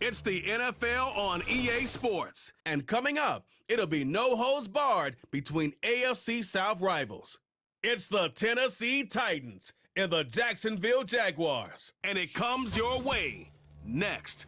It's the NFL on EA Sports. And coming up, it'll be no holds barred between AFC South rivals. It's the Tennessee Titans and the Jacksonville Jaguars. And it comes your way next.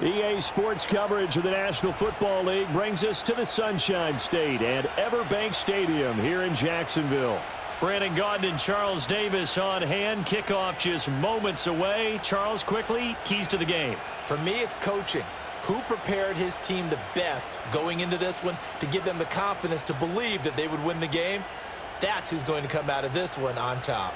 EA Sports coverage of the National Football League brings us to the Sunshine State and Everbank Stadium here in Jacksonville. Brandon Gaudin and Charles Davis on hand. Kickoff just moments away. Charles, quickly, keys to the game. For me, it's coaching. Who prepared his team the best going into this one to give them the confidence to believe that they would win the game? That's who's going to come out of this one on top.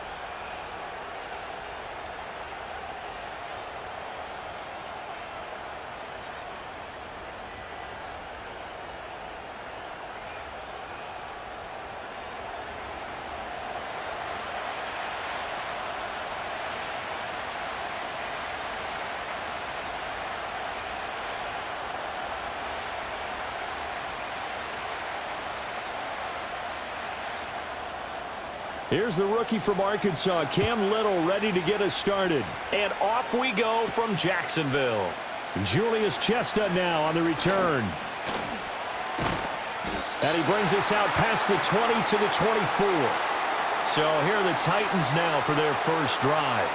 Here's the rookie from Arkansas, Cam Little, ready to get us started. And off we go from Jacksonville. Julius Chestnut now on the return. And he brings us out past the 20 to the 24. So here are the Titans now for their first drive.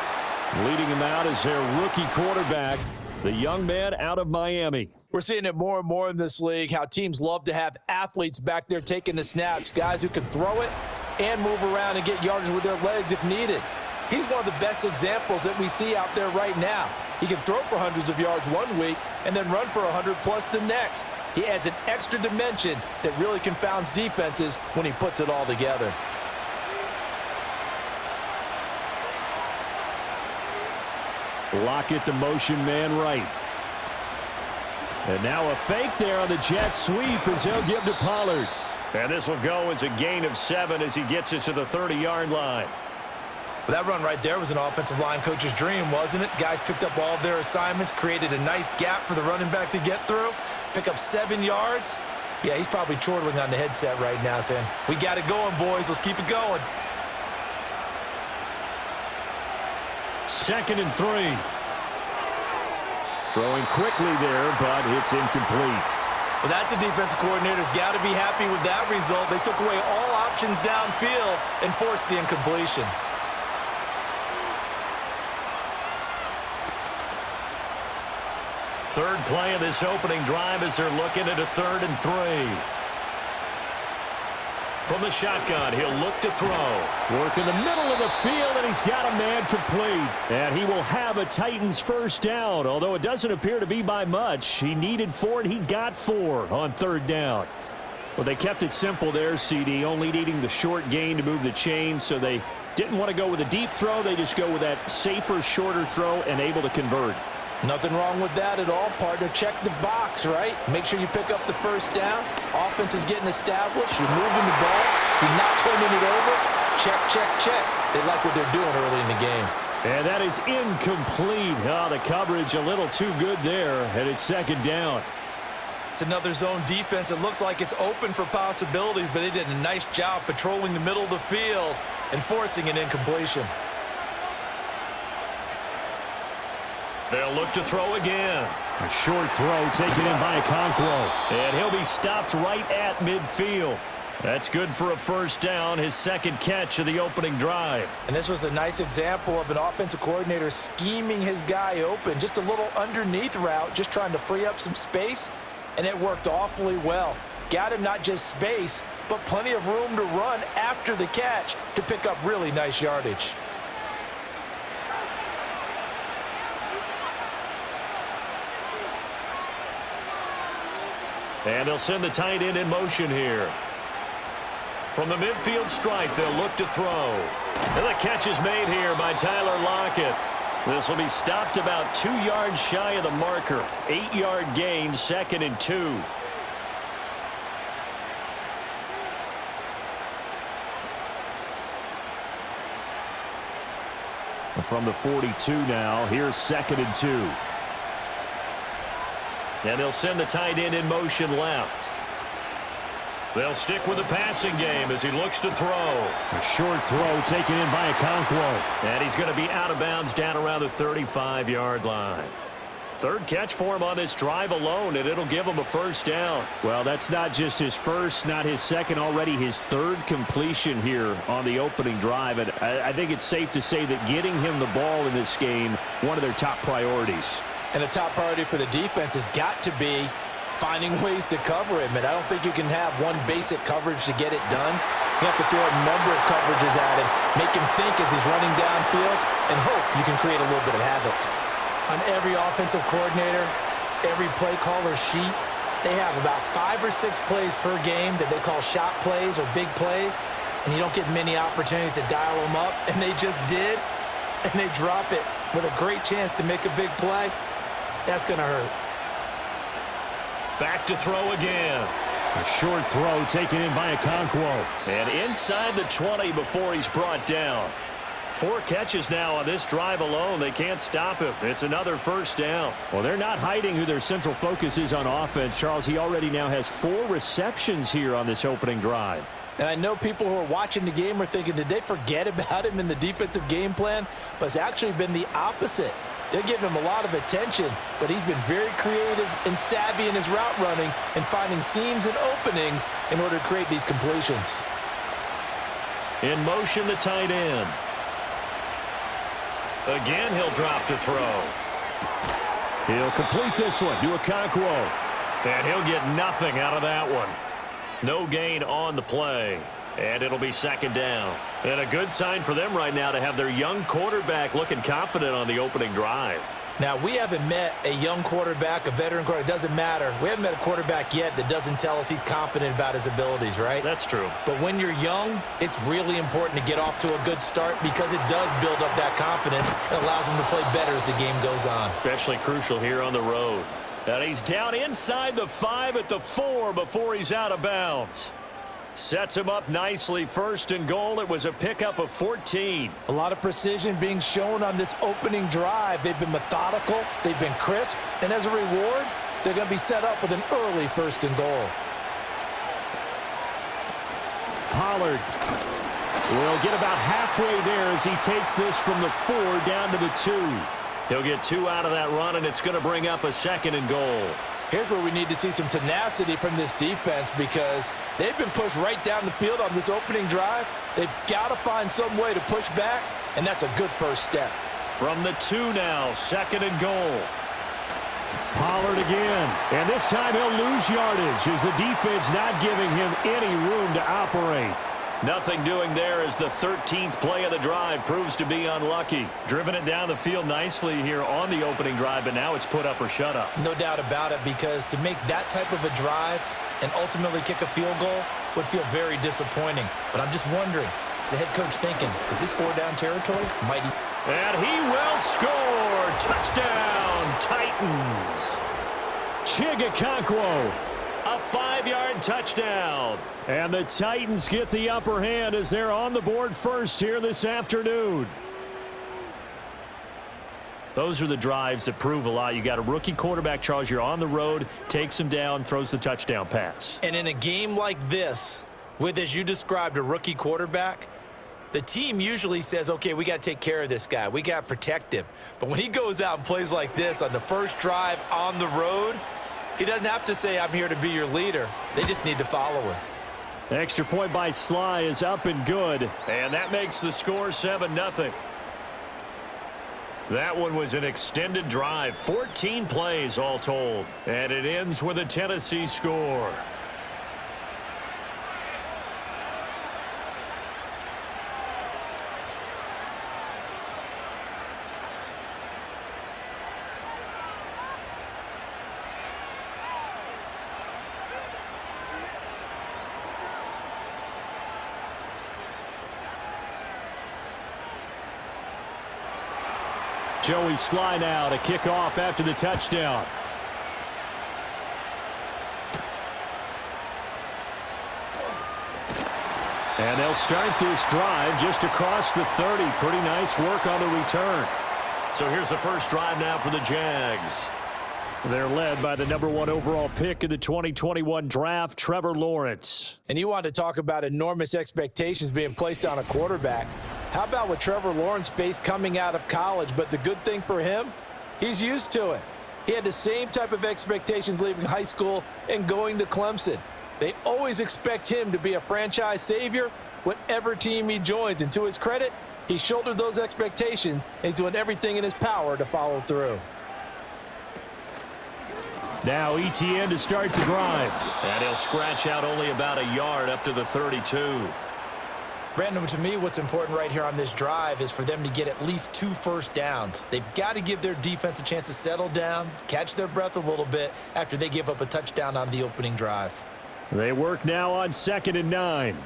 Leading them out is their rookie quarterback, the young man out of Miami. We're seeing it more and more in this league, how teams love to have athletes back there taking the snaps, guys who can throw it and move around and get yardage with their legs if needed. He's one of the best examples that we see out there right now. He can throw for hundreds of yards one week and then run for 100+ the next. He adds an extra dimension that really confounds defenses when he puts it all together. Lockett the motion man right. And now a fake there on the jet sweep as they'll give to Pollard. And this will go as a gain of 7 as he gets it to the 30-yard line. Well, that run right there was an offensive line coach's dream, wasn't it? Guys picked up all of their assignments, created a nice gap for the running back to get through, pick up 7 yards. Yeah, he's probably chortling on the headset right now saying, we got it going, boys. Let's keep it going. 2nd and 3. Throwing quickly there, but it's incomplete. Well, that's a defensive coordinator's got to be happy with that result. They took away all options downfield and forced the incompletion. Third play of this opening drive as they're looking at a 3rd and 3. From the shotgun, he'll look to throw. Work in the middle of the field, and he's got a man complete. And he will have a Titans first down, although it doesn't appear to be by much. He needed 4, and he got 4 on 3rd down. Well, they kept it simple there, CD, only needing the short gain to move the chain, so they didn't want to go with a deep throw. They just go with that safer, shorter throw and able to convert. Nothing wrong with that at all, partner. Check the box, right? Make sure you pick up the first down. Offense is getting established. You're moving the ball. You're not turning it over. Check, check, check. They like what they're doing early in the game. And that is incomplete. Oh, the coverage a little too good there, and it's 2nd down. It's another zone defense. It looks like it's open for possibilities, but they did a nice job patrolling the middle of the field and forcing an incompletion. They'll look to throw again. A short throw taken in by Okonkwo. And he'll be stopped right at midfield. That's good for a first down, his 2nd catch of the opening drive. And this was a nice example of an offensive coordinator scheming his guy open. Just a little underneath route, just trying to free up some space, and it worked awfully well. Got him not just space, but plenty of room to run after the catch to pick up really nice yardage. And they'll send the tight end in motion here. From the midfield stripe, they'll look to throw. And the catch is made here by Tyler Lockett. This will be stopped about 2 yards shy of the marker. 8-yard gain, 2nd and 2. From the 42 now, here's 2nd and 2. And they'll send the tight end in motion left. They'll stick with the passing game as he looks to throw. A short throw taken in by Okonkwo. And he's going to be out of bounds down around the 35-yard line. Third catch for him on this drive alone, and it'll give him a first down. Well, that's not just his first, not his second, already his third completion here on the opening drive. And I think it's safe to say that getting him the ball in this game, one of their top priorities. And the top priority for the defense has got to be finding ways to cover him. And I don't think you can have one basic coverage to get it done. You have to throw a number of coverages at him, make him think as he's running downfield, and hope you can create a little bit of havoc. On every offensive coordinator, every play caller sheet, they have about 5 or 6 plays per game that they call shot plays or big plays, and you don't get many opportunities to dial them up, and they just did, and they drop it with a great chance to make a big play. That's going to hurt. Back to throw again. A short throw taken in by Okonkwo. And inside the 20 before he's brought down. 4 catches now on this drive alone. They can't stop him. It's another first down. Well, they're not hiding who their central focus is on offense. Charles, he already now has 4 receptions here on this opening drive. And I know people who are watching the game are thinking, did they forget about him in the defensive game plan? But it's actually been the opposite. They're giving him a lot of attention, but he's been very creative and savvy in his route running and finding seams and openings in order to create these completions. In motion, the tight end. Again, he'll drop to throw. He'll complete this one to Okonkwo. And he'll get nothing out of that one. No gain on the play. And it'll be second down. And a good sign for them right now to have their young quarterback looking confident on the opening drive. Now, we haven't met a young quarterback, a veteran quarterback. It doesn't matter. We haven't met a quarterback yet that doesn't tell us he's confident about his abilities, right? That's true. But when you're young, it's really important to get off to a good start because it does build up that confidence and allows him to play better as the game goes on. Especially crucial here on the road. And he's down inside the 5 at the 4 before he's out of bounds. Sets him up nicely. First and goal. It was a pickup of 14. A lot of precision being shown on this opening drive. They've been methodical. They've been crisp. And as a reward, they're going to be set up with an early first and goal. Pollard will get about halfway there as he takes this from the 4 down to the 2. He'll get 2 out of that run, and it's going to bring up a second and goal. Here's where we need to see some tenacity from this defense because they've been pushed right down the field on this opening drive. They've got to find some way to push back, and that's a good first step. From the 2 now, second and goal. Pollard again, and this time he'll lose yardage as the defense not giving him any room to operate. Nothing doing there as the 13th play of the drive proves to be unlucky. Driven it down the field nicely here on the opening drive, but now it's put up or shut up. No doubt about it, because to make that type of a drive and ultimately kick a field goal would feel very disappointing. But I'm just wondering, is the head coach thinking, is this 4-down territory? Might he? And he will score. Touchdown, Titans. Okonkwo. A 5-yard touchdown. And the Titans get the upper hand as they're on the board first here this afternoon. Those are the drives that prove a lot. You got a rookie quarterback, Charles. You're on the road, takes him down, throws the touchdown pass. And in a game like this, with, as you described, a rookie quarterback, the team usually says, okay, we got to take care of this guy. We got to protect him. But when he goes out and plays like this on the first drive on the road, he doesn't have to say, I'm here to be your leader. They just need to follow him. Extra point by Sly is up and good. And that makes the score 7-0. That one was an extended drive. 14 plays all told. And it ends with a Tennessee score. Joey Sly now to kick off after the touchdown. And they'll start this drive just across the 30. Pretty nice work on the return. So here's the first drive now for the Jags. They're led by the #1 overall pick in the 2021 draft, Trevor Lawrence. And you want to talk about enormous expectations being placed on a quarterback. How about what Trevor Lawrence faced coming out of college? But the good thing for him, he's used to it. He had the same type of expectations leaving high school and going to Clemson. They always expect him to be a franchise savior, whatever team he joins. And to his credit, he shouldered those expectations, and he's doing everything in his power to follow through. Now ETN to start the drive. And he'll scratch out only about a yard up to the 32. Brandon, to me, what's important right here on this drive is for them to get at least 2 first downs. They've got to give their defense a chance to settle down, catch their breath a little bit after they give up a touchdown on the opening drive. They work now on 2nd and 9.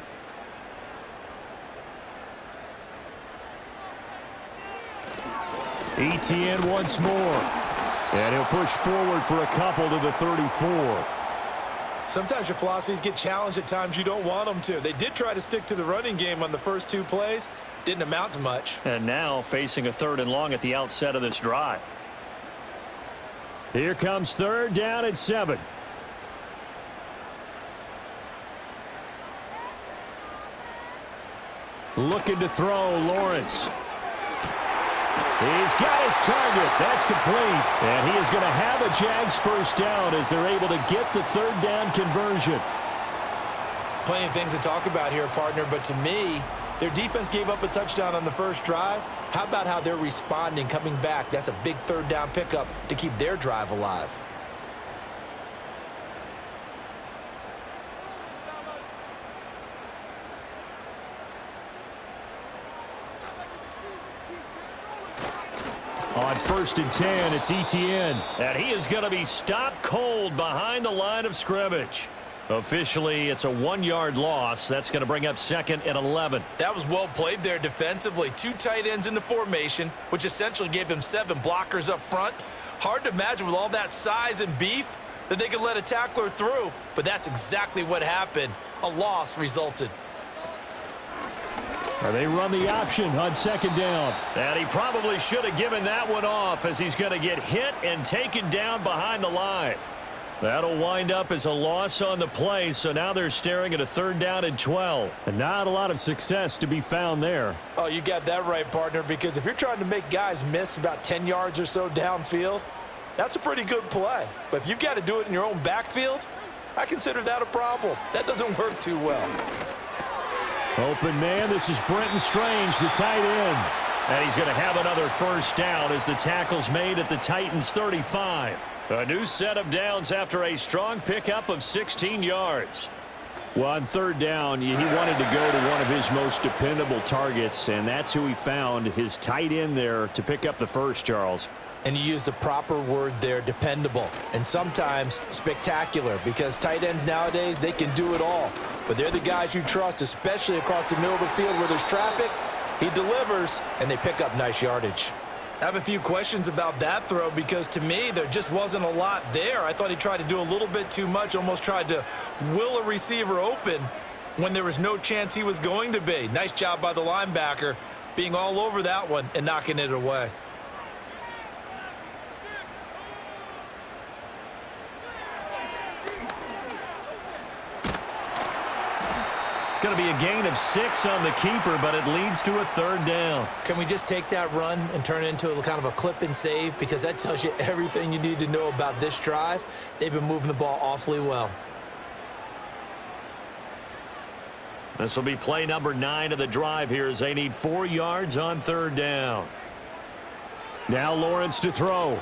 ETN once more. And he'll push forward for a couple to the 34. Sometimes your philosophies get challenged at times you don't want them to. They did try to stick to the running game on the first 2 plays. Didn't amount to much. And now facing a 3rd and long at the outset of this drive. Here comes 3rd down and 7. Looking to throw, Lawrence. He's got his target. That's complete. And he is going to have a Jags first down as they're able to get the 3rd down conversion. Plenty of things to talk about here, partner, but to me, their defense gave up a touchdown on the first drive. How about how they're responding, coming back? That's a big 3rd down pickup to keep their drive alive. On 1st and 10, it's ETN. And he is going to be stopped cold behind the line of scrimmage. Officially, it's a 1-yard loss. That's going to bring up 2nd and 11. That was well played there defensively. 2 tight ends in the formation, which essentially gave them 7 blockers up front. Hard to imagine with all that size and beef that they could let a tackler through, but that's exactly what happened. A loss resulted. They run the option on 2nd down. And he probably should have given that one off as he's going to get hit and taken down behind the line. That'll wind up as a loss on the play, so now they're staring at a 3rd down and 12. And not a lot of success to be found there. Oh, you got that right, partner, because if you're trying to make guys miss about 10 yards or so downfield, that's a pretty good play. But if you've got to do it in your own backfield, I consider that a problem. That doesn't work too well. Open man, this is Brenton Strange, the tight end. And he's going to have another first down as the tackle's made at the Titans' 35. A new set of downs after a strong pickup of 16 yards. Well, on 3rd down, he wanted to go to one of his most dependable targets, and that's who he found, his tight end there, to pick up the first, Charles. And you use the proper word there, dependable, and sometimes spectacular, because tight ends nowadays, they can do it all. But they're the guys you trust, especially across the middle of the field where there's traffic. He delivers, and they pick up nice yardage. I have a few questions about that throw because to me there just wasn't a lot there. I thought he tried to do a little bit too much, almost tried to will a receiver open when there was no chance he was going to be. Nice job by the linebacker being all over that one and knocking it away. Going to be a gain of 6 on the keeper, but it leads to a 3rd down. Can we just take that run and turn it into a kind of a clip and save? Because that tells you everything you need to know about this drive. They've been moving the ball awfully well. This will be play number 9 of the drive here as they need 4 yards on 3rd down. Now Lawrence to throw.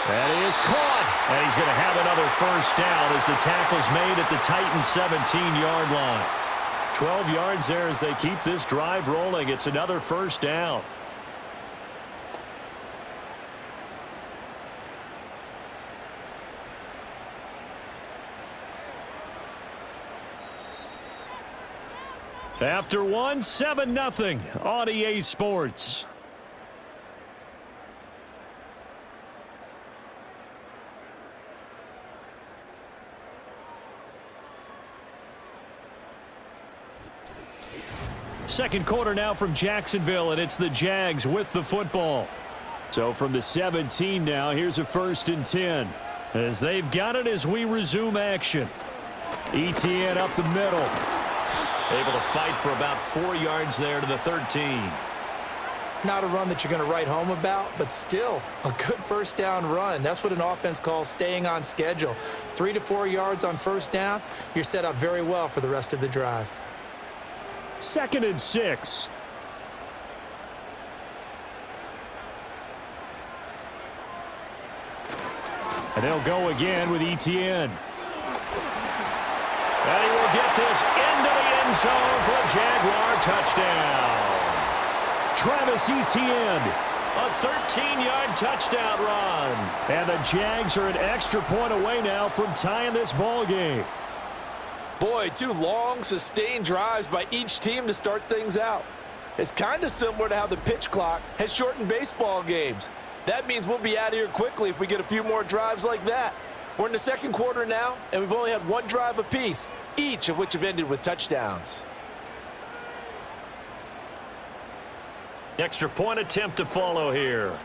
That is caught. And he's going to have another first down as the tackle's made at the Titans' 17-yard line. 12 yards there as they keep this drive rolling. It's another first down. After one, 7-0 on EA Sports. Second quarter now from Jacksonville, and it's the Jags with the football. So from the 17 now, here's a 1st and 10. As they've got it as we resume action. ETN up the middle. Able to fight for about 4 yards there to the 13. Not a run that you're going to write home about, but still a good first down run. That's what an offense calls staying on schedule. 3 to 4 yards on first down, you're set up very well for the rest of the drive. 2nd and 6. And they'll go again with ETN. And he will get this into the end zone for a Jaguar touchdown. Travis Etienne, a 13-yard touchdown run. And the Jags are an extra point away now from tying this ball game. Boy, 2 long, sustained drives by each team to start things out. It's kind of similar to how the pitch clock has shortened baseball games. That means we'll be out of here quickly if we get a few more drives like that. We're in the 2nd quarter now, and we've only had 1 drive apiece, each of which have ended with touchdowns. Extra point attempt to follow here.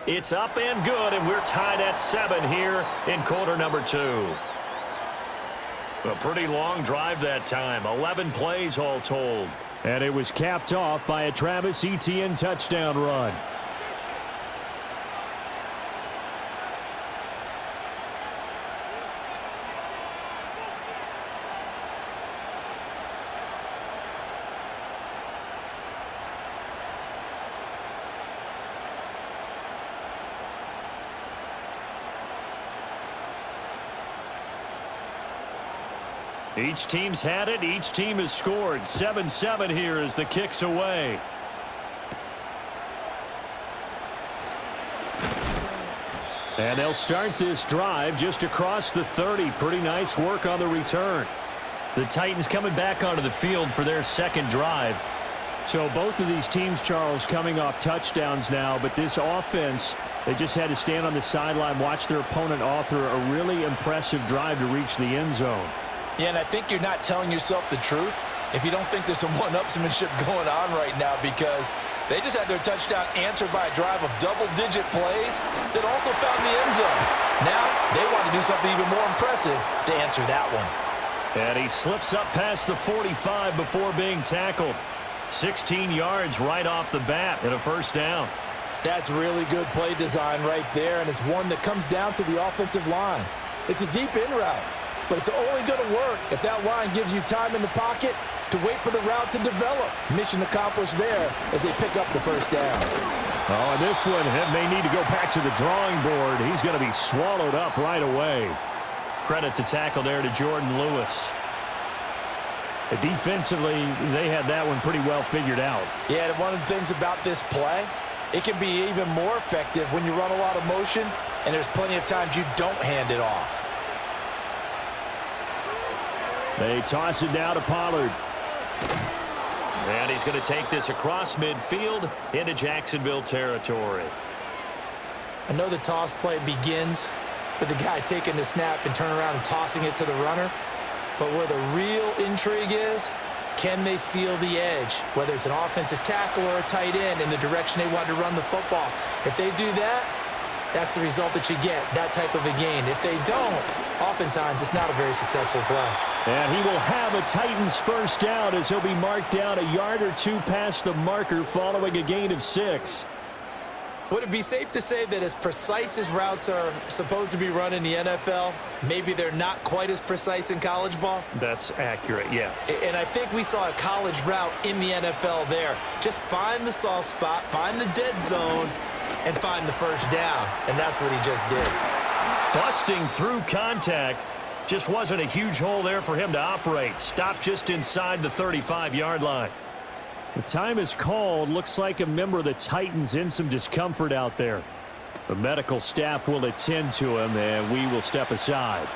It's up and good, and we're tied at 7 here in quarter number 2. A pretty long drive that time. 11 plays all told. And it was capped off by a Travis Etienne touchdown run. Each team's had it. Each team has scored. 7-7 here as the kick's away. And they'll start this drive just across the 30. Pretty nice work on the return. The Titans coming back onto the field for their 2nd drive. So both of these teams, Charles, coming off touchdowns now, but this offense, they just had to stand on the sideline, watch their opponent author a really impressive drive to reach the end zone. Yeah, and I think you're not telling yourself the truth if you don't think there's some one-upsmanship going on right now, because they just had their touchdown answered by a drive of double-digit plays that also found the end zone. Now they want to do something even more impressive to answer that one. And he slips up past the 45 before being tackled. 16 yards right off the bat and a 1st down. That's really good play design right there, and it's one that comes down to the offensive line. It's a deep in route, but it's only going to work if that line gives you time in the pocket to wait for the route to develop. Mission accomplished there as they pick up the 1st down. Oh, and this one may need to go back to the drawing board. He's going to be swallowed up right away. Credit the tackle there to Jordan Lewis. Defensively, they had that one pretty well figured out. Yeah, and one of the things about this play, it can be even more effective when you run a lot of motion, and there's plenty of times you don't hand it off. They toss it down to Pollard. And he's going to take this across midfield into Jacksonville territory. I know the toss play begins with the guy taking the snap and turning around and tossing it to the runner. But where the real intrigue is, can they seal the edge, whether it's an offensive tackle or a tight end, in the direction they want to run the football? If they do that, that's the result that you get, that type of a gain. If they don't, oftentimes it's not a very successful play. And he will have a Titans 1st down as he'll be marked down a yard or 2 past the marker following a gain of 6. Would it be safe to say that as precise as routes are supposed to be run in the NFL, maybe they're not quite as precise in college ball? That's accurate, yeah. And I think we saw a college route in the NFL there. Just find the soft spot, find the dead zone, and find the 1st down. And that's what he just did. Busting through contact. Just wasn't a huge hole there for him to operate. Stopped just inside the 35-yard line. The time is called. Looks like a member of the Titans in some discomfort out there. The medical staff will attend to him, and we will step aside.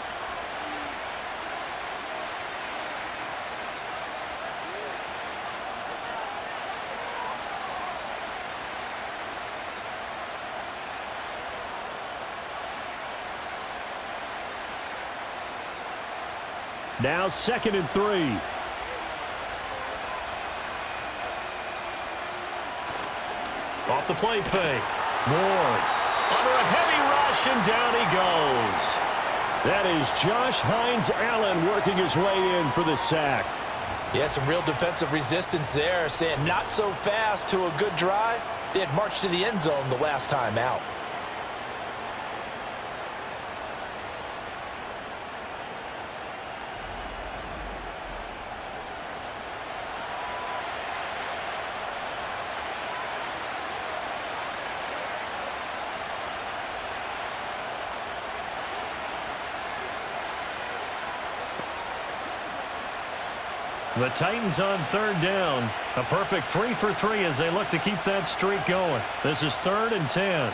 Now 2nd and 3. Off the play fake. Ward under a heavy rush, and down he goes. That is Josh Hines-Allen working his way in for the sack. Yeah, some real defensive resistance there, saying not so fast to a good drive. They had marched to the end zone the last time out. The Titans on third down. A perfect 3 for 3 as they look to keep that streak going. This is 3rd and 10.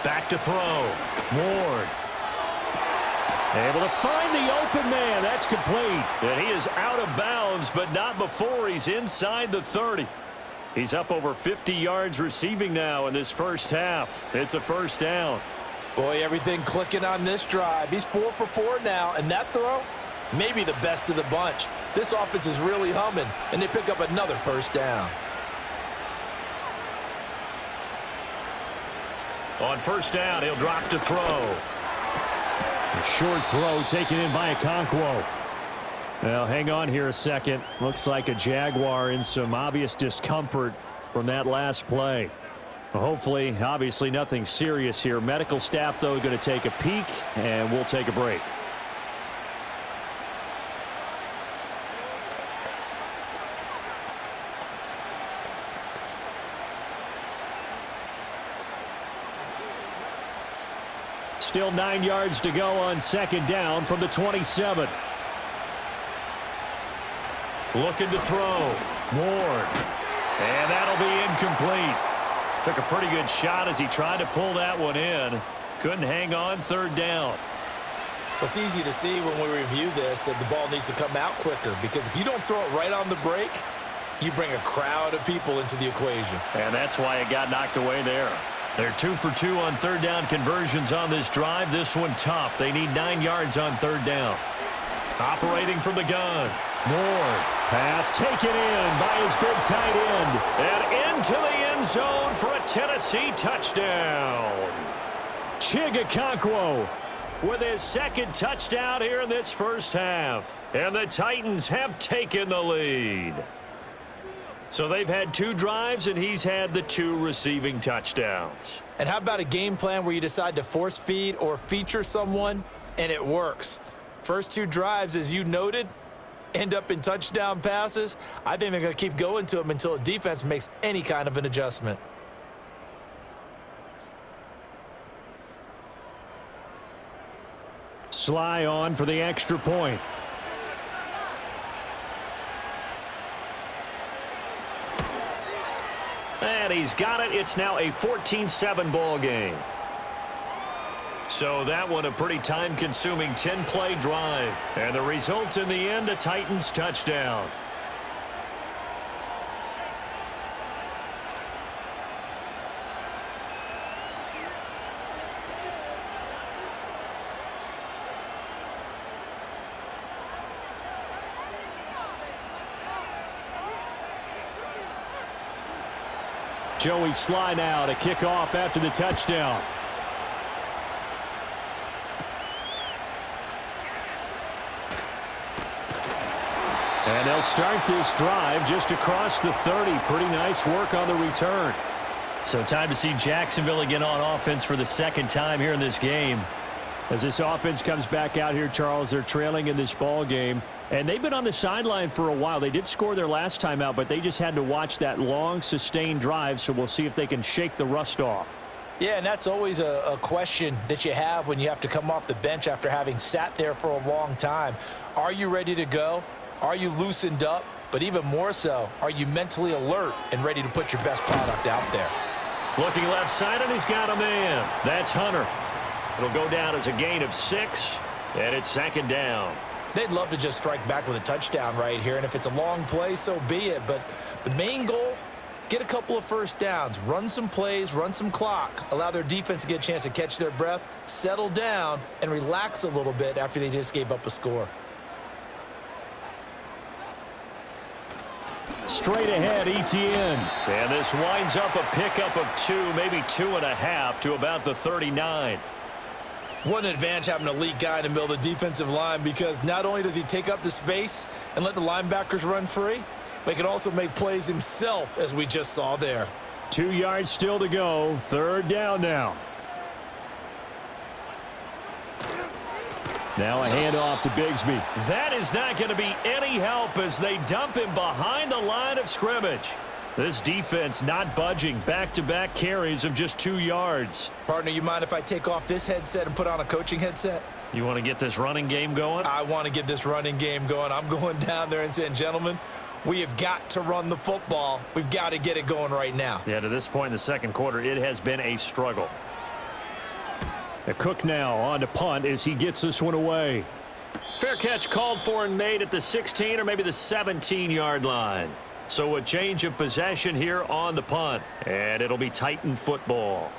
Back to throw. Ward. Able to find the open man. That's complete. And he is out of bounds, but not before he's inside the 30. He's up over 50 yards receiving now in this first half. It's a first down. Boy, everything clicking on this drive. He's 4 for 4 now, and that throw, maybe the best of the bunch. This offense is really humming, and they pick up another first down. On first down, he'll drop to throw. A short throw taken in by Okonkwo. Now, hang on here a second. Looks like a Jaguar in some obvious discomfort from that last play. Well, hopefully, obviously, nothing serious here. Medical staff, though, going to take a peek, and we'll take a break. Still 9 yards to go on second down from the 27. Looking to throw. Ward. And that'll be incomplete. Took a pretty good shot as he tried to pull that one in. Couldn't hang on third down. It's easy to see when we review this that the ball needs to come out quicker, because if you don't throw it right on the break, you bring a crowd of people into the equation. And that's why it got knocked away there. They're 2 for 2 on third down conversions on this drive. This one tough. They need 9 yards on third down. Operating from the gun. Ward. Pass taken in by his big tight end. And into the end zone for a Tennessee touchdown. Okonkwo with his second touchdown here in this first half. And the Titans have taken the lead. So they've had 2 drives, and he's had the 2 receiving touchdowns. And how about a game plan where you decide to force feed or feature someone, and it works? First 2 drives, as you noted, end up in touchdown passes. I think they're going to keep going to them until a defense makes any kind of an adjustment. Sly on for the extra point. And he's got it. It's now a 14-7 ball game. So that one a pretty time-consuming 10-play drive. And the result in the end, a Titans touchdown. Joey Sly now to kick off after the touchdown. And they'll start this drive just across the 30. Pretty nice work on the return. So time to see Jacksonville again on offense for the second time here in this game. As this offense comes back out here, Charles, they're trailing in this ball game. And they've been on the sideline for a while. They did score their last time out, but they just had to watch that long, sustained drive. So we'll see if they can shake the rust off. Yeah, and that's always a question that you have when you have to come off the bench after having sat there for a long time. Are you ready to go? Are you loosened up? But even more so, are you mentally alert and ready to put your best product out there? Looking left side, and he's got a man. That's Hunter. It'll go down as a gain of 6, and it's second down. They'd love to just strike back with a touchdown right here, and if it's a long play, so be it. But the main goal, get a couple of first downs, run some plays, run some clock, allow their defense to get a chance to catch their breath, settle down, and relax a little bit after they just gave up a score. Straight ahead, ETN. And this winds up a pickup of 2, maybe 2.5 to about the 39. What an advantage having an elite guy in the middle of the defensive line, because not only does he take up the space and let the linebackers run free, but he can also make plays himself, as we just saw there. 2 yards still to go. Third down now. Now a handoff to Bigsby. That is not going to be any help as they dump him behind the line of scrimmage. This defense not budging. Back-to-back carries of just 2 yards. Partner, you mind if I take off this headset and put on a coaching headset? You want to get this running game going? I want to get this running game going. I'm going down there and saying, gentlemen, we have got to run the football. We've got to get it going right now. Yeah, to this point in the second quarter, it has been a struggle. A Cook now on to punt as he gets this one away. Fair catch called for and made at the 16 or maybe the 17-yard line. So a change of possession here on the punt. And it'll be Titan football.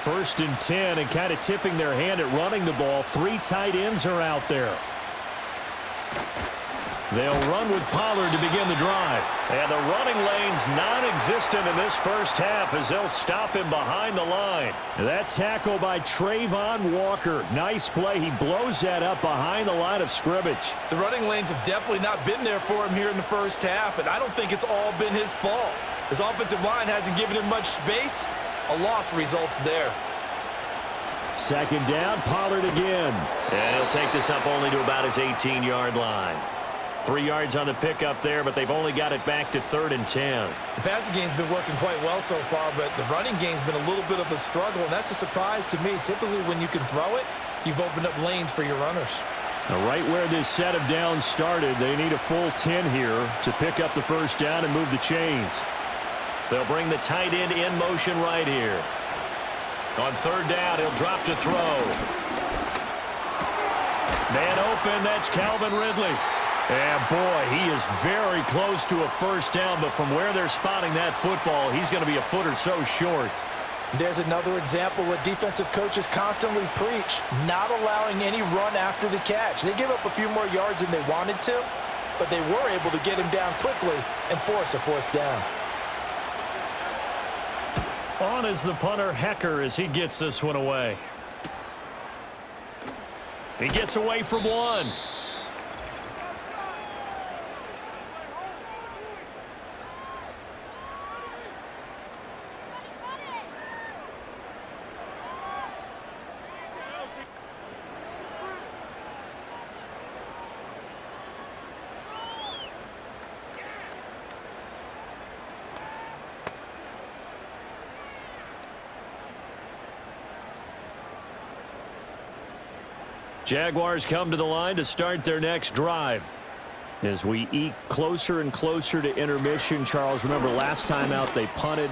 First and 10, and kind of tipping their hand at running the ball. 3 tight ends are out there. They'll run with Pollard to begin the drive. And the running lane's non-existent in this first half as they'll stop him behind the line. That tackle by Trayvon Walker. Nice play. He blows that up behind the line of scrimmage. The running lanes have definitely not been there for him here in the first half, and I don't think it's all been his fault. His offensive line hasn't given him much space. A loss results there. Second down, Pollard again. And he'll take this up only to about his 18-yard line. 3 yards on the pickup there, but they've only got it back to 3rd and 10. The passing game's been working quite well so far, but the running game's been a little bit of a struggle, and that's a surprise to me. Typically, when you can throw it, you've opened up lanes for your runners. Now, right where this set of downs started, they need a full 10 here to pick up the first down and move the chains. They'll bring the tight end in motion right here. On 3rd down, he'll drop to throw. Man open, that's Calvin Ridley. And boy, he is very close to a first down, but from where they're spotting that football, he's going to be a foot or so short. There's another example what defensive coaches constantly preach, not allowing any run after the catch. They give up a few more yards than they wanted to, but they were able to get him down quickly and force a 4th down. On is the punter, Hecker, as he gets this one away. He gets away from one. Jaguars come to the line to start their next drive. As we eke closer and closer to intermission, Charles, remember last time out they punted.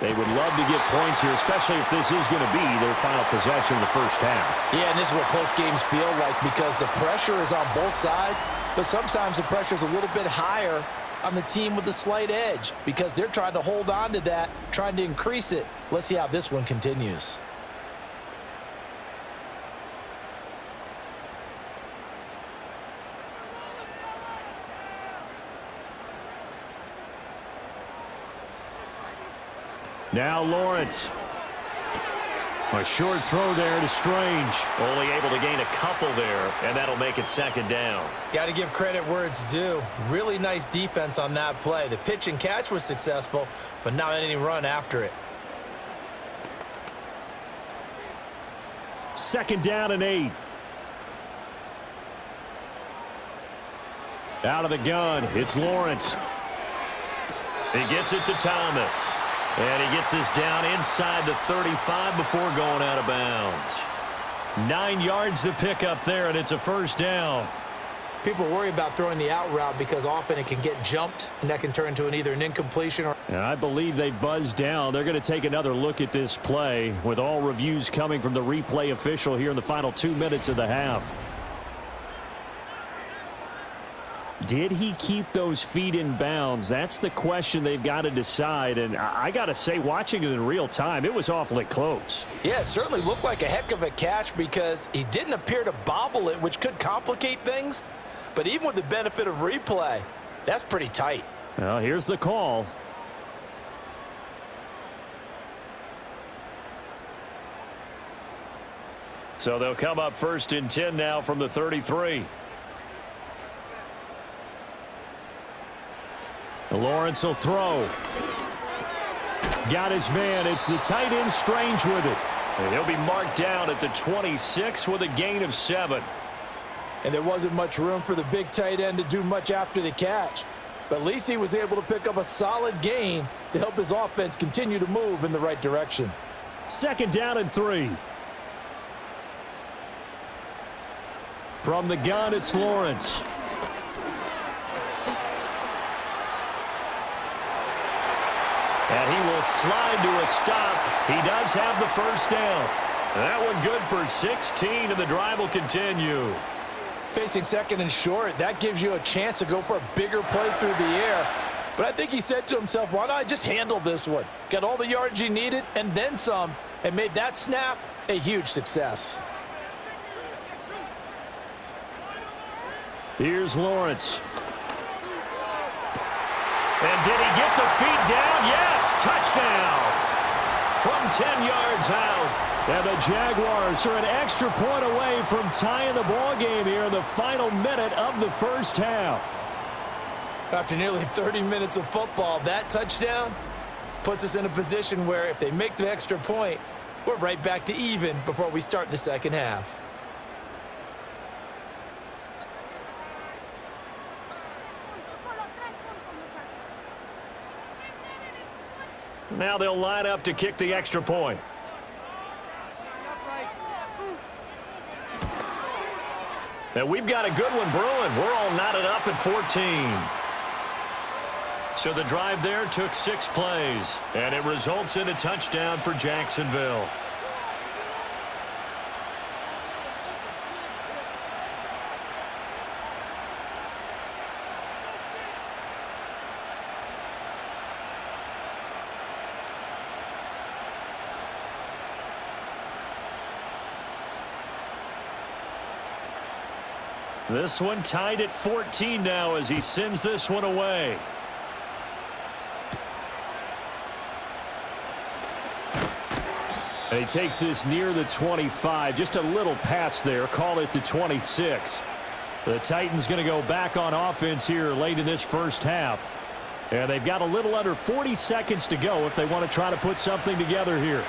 They would love to get points here, especially if this is going to be their final possession of the first half. Yeah, and this is what close games feel like because the pressure is on both sides, but sometimes the pressure is a little bit higher on the team with the slight edge because they're trying to hold on to that, trying to increase it. Let's see how this one continues. Now Lawrence. A short throw there to Strange. Only able to gain a couple there, and that'll make it 2nd down. Got to give credit where it's due. Really nice defense on that play. The pitch and catch was successful, but not any run after it. 2nd down and 8. Out of the gun, it's Lawrence. He gets it to Thomas. And he gets this down inside the 35 before going out of bounds. 9 yards to pick up there, and it's a first down. People worry about throwing the out route because often it can get jumped, and that can turn into either an incompletion or... And I believe they buzzed down. They're going to take another look at this play with all reviews coming from the replay official here in the final 2 minutes of the half. Did he keep those feet in bounds? That's the question they've got to decide. And I got to say, watching it in real time, it was awfully close. Yeah, it certainly looked like a heck of a catch because he didn't appear to bobble it, which could complicate things. But even with the benefit of replay, that's pretty tight. Well, here's the call. So they'll come up 1st and 10 now from the 33. Lawrence will throw. Got his man. It's the tight end Strange with it. And he'll be marked down at the 26 with a gain of 7. And there wasn't much room for the big tight end to do much after the catch. But at least he was able to pick up a solid gain to help his offense continue to move in the right direction. 2nd down and 3. From the gun, it's Lawrence. And he will slide to a stop. He does have the 1st down. That one good for 16, and the drive will continue. Facing 2nd and short, that gives you a chance to go for a bigger play through the air. But I think he said to himself, why not I just handle this one? Got all the yards he needed and then some, and made that snap a huge success. Here's Lawrence. And did he get the feet down? Yes, touchdown. From 10 yards out. And the Jaguars are an extra point away from tying the ball game here in the final minute of the 1st half. After nearly 30 minutes of football, that touchdown puts us in a position where if they make the extra point, we're right back to even before we start the 2nd half. Now they'll line up to kick the extra point. And we've got a good one brewing. We're all knotted up at 14. So the drive there took 6 plays, and it results in a touchdown for Jacksonville. This one tied at 14 now as he sends this one away. And he takes this near the 25. Just a little pass there. Call it the 26. The Titans going to go back on offense here late in this 1st half. And they've got a little under 40 seconds to go if they want to try to put something together here.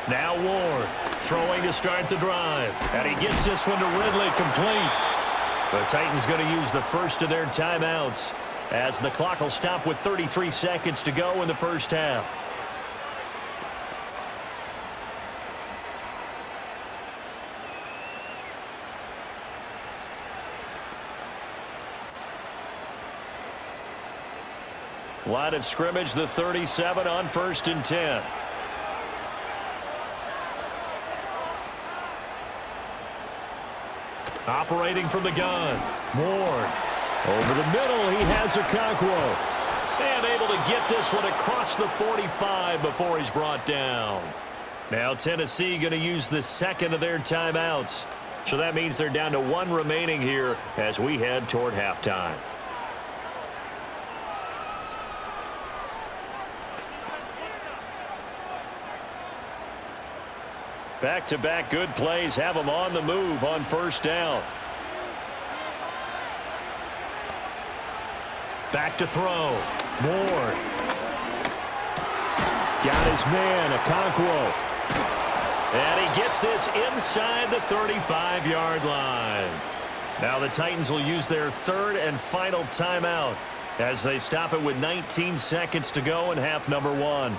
Now Ward throwing to start the drive. And he gets this one to Ridley complete. The Titans going to use the first of their timeouts as the clock will stop with 33 seconds to go in the 1st half. Line of scrimmage, the 37 on 1st and 10. Operating from the gun. Ward. Over the middle, he has Okonkwo. And able to get this one across the 45 before he's brought down. Now Tennessee going to use the 2nd of their timeouts. So that means they're down to 1 remaining here as we head toward halftime. Back-to-back good plays have them on the move on 1st down. Back to throw. Ward. Got his man, Okonkwo. And he gets this inside the 35-yard line. Now the Titans will use their 3rd and final timeout as they stop it with 19 seconds to go in half number 1.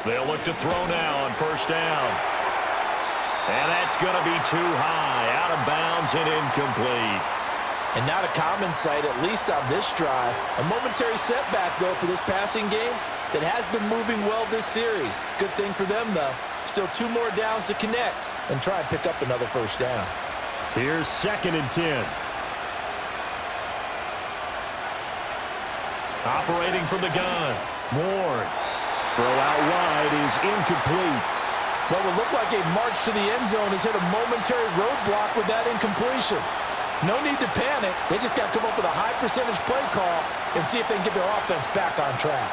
They'll look to throw now on first down. And that's going to be too high, out of bounds and incomplete. And not a common sight, at least on this drive. A momentary setback, though, for this passing game that has been moving well this series. Good thing for them, though. Still 2 more downs to connect and try and pick up another first down. Here's 2nd and 10. Operating from the gun, Ward. Throw out wide is incomplete. What would look like a march to the end zone has hit a momentary roadblock with that incompletion. No need to panic. They just got to come up with a high percentage play call and see if they can get their offense back on track.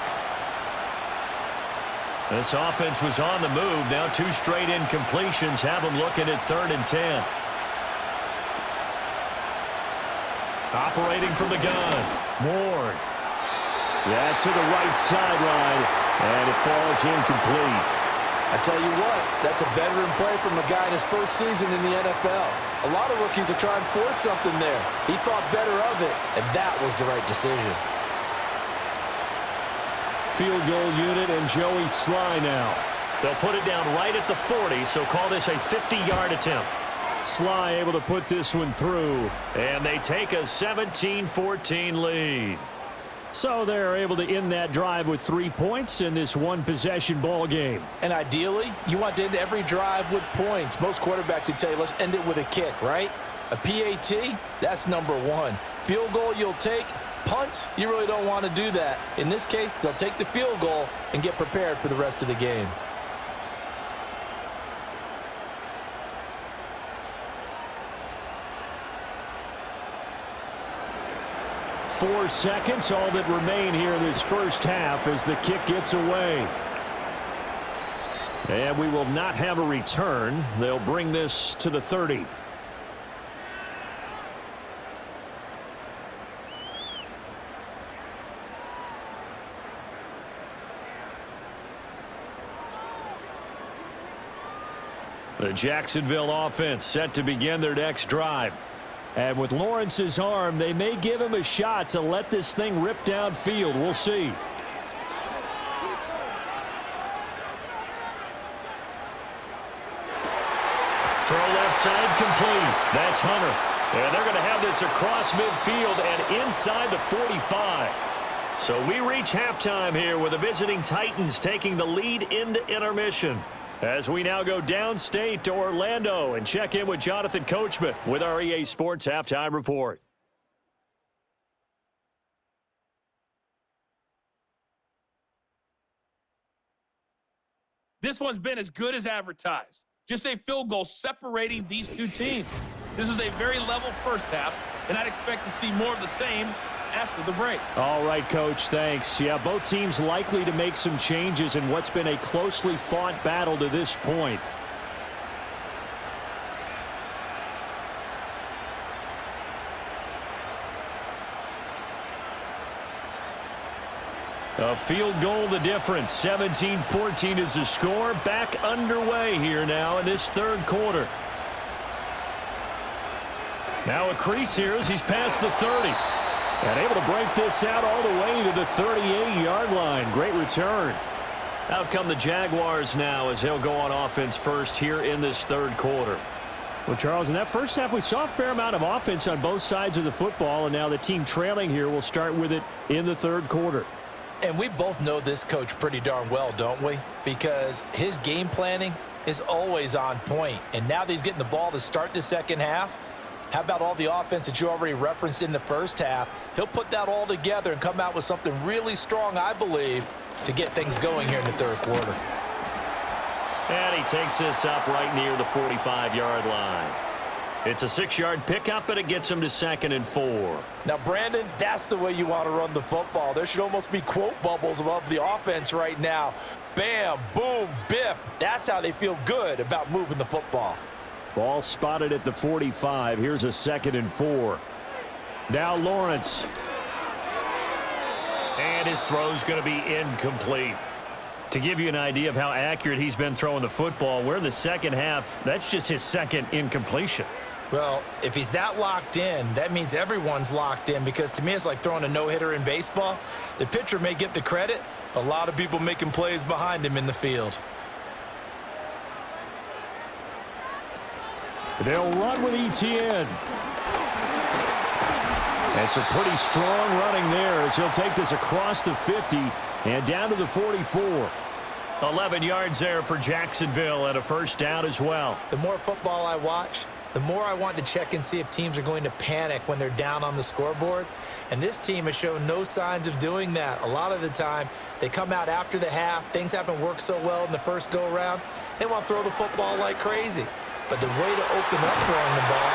This offense was on the move. Now 2 straight incompletions have them looking at 3rd and 10. Operating from the gun, Ward. Yeah, to the right sideline, and it falls incomplete. I tell you what, that's a veteran play from a guy in his first season in the NFL. A lot of rookies are trying to force something there. He thought better of it, and that was the right decision. Field goal unit and Joey Sly now. They'll put it down right at the 40, so call this a 50-yard attempt. Sly able to put this one through. And they take a 17-14 lead. So they're able to end that drive with 3 points in this one-possession ball game. And ideally, you want to end every drive with points. Most quarterbacks would tell you, let's end it with a kick, right? A PAT, that's number 1. Field goal you'll take. Punts, you really don't want to do that. In this case, they'll take the field goal and get prepared for the rest of the game. Four seconds, all that remain here in this first half as the kick gets away. And we will not have a return. They'll bring this to the 30. The Jacksonville offense set to begin their next drive. And with Lawrence's arm, they may give him a shot to let this thing rip downfield. We'll see. Throw left side complete. That's Hunter. And they're going to have this across midfield and inside the 45. So we reach halftime here with the visiting Titans taking the lead into intermission. As we now go downstate to Orlando and check in with Jonathan Coachman with our EA Sports Halftime Report. This one's been as good as advertised. Just a field goal separating these two teams. This was a very level first half, and I'd expect to see more of the same after the break. All right, Coach, thanks. Yeah, both teams likely to make some changes in what's been a closely fought battle to this point. A field goal the difference. 17-14 is the score. Back underway here now in this third quarter. Now a crease here as he's past the 30. And able to break this out all the way to the 38-yard line. Great return. Out come the Jaguars now as they'll go on offense first here in this third quarter. Well, Charles, in that first half, we saw a fair amount of offense on both sides of the football, and now the team trailing here will start with it in the third quarter. And we both know this coach pretty darn well, don't we? Because his game planning is always on point. And now that he's getting the ball to start the second half, how about all the offense that you already referenced in the first half? He'll put that all together and come out with something really strong, I believe, to get things going here in the third quarter. And he takes this up right near the 45-yard line. It's a 6-yard pickup, and it gets him to 2nd and 4. Now, Brandon, that's the way you want to run the football. There should almost be quote bubbles above the offense right now. Bam, boom, biff. That's how they feel good about moving the football. Ball spotted at the 45. Here's a 2nd and 4. Now Lawrence. And his throw's going to be incomplete. To give you an idea of how accurate he's been throwing the football, we're in the second half. That's just his second incompletion. Well, if he's that locked in, that means everyone's locked in, because to me it's like throwing a no-hitter in baseball. The pitcher may get the credit, A lot of people making plays behind him in the field. They'll run with ETN. And some pretty strong running there as he'll take this across the 50 and down to the 44. 11 yards there for Jacksonville and a first down as well. The more football I watch, the more I want to check and see if teams are going to panic when they're down on the scoreboard. And this team has shown no signs of doing that. A lot of the time, they come out after the half. Things haven't worked so well in the first go-around. They want to throw the football like crazy. But the way to open up throwing the ball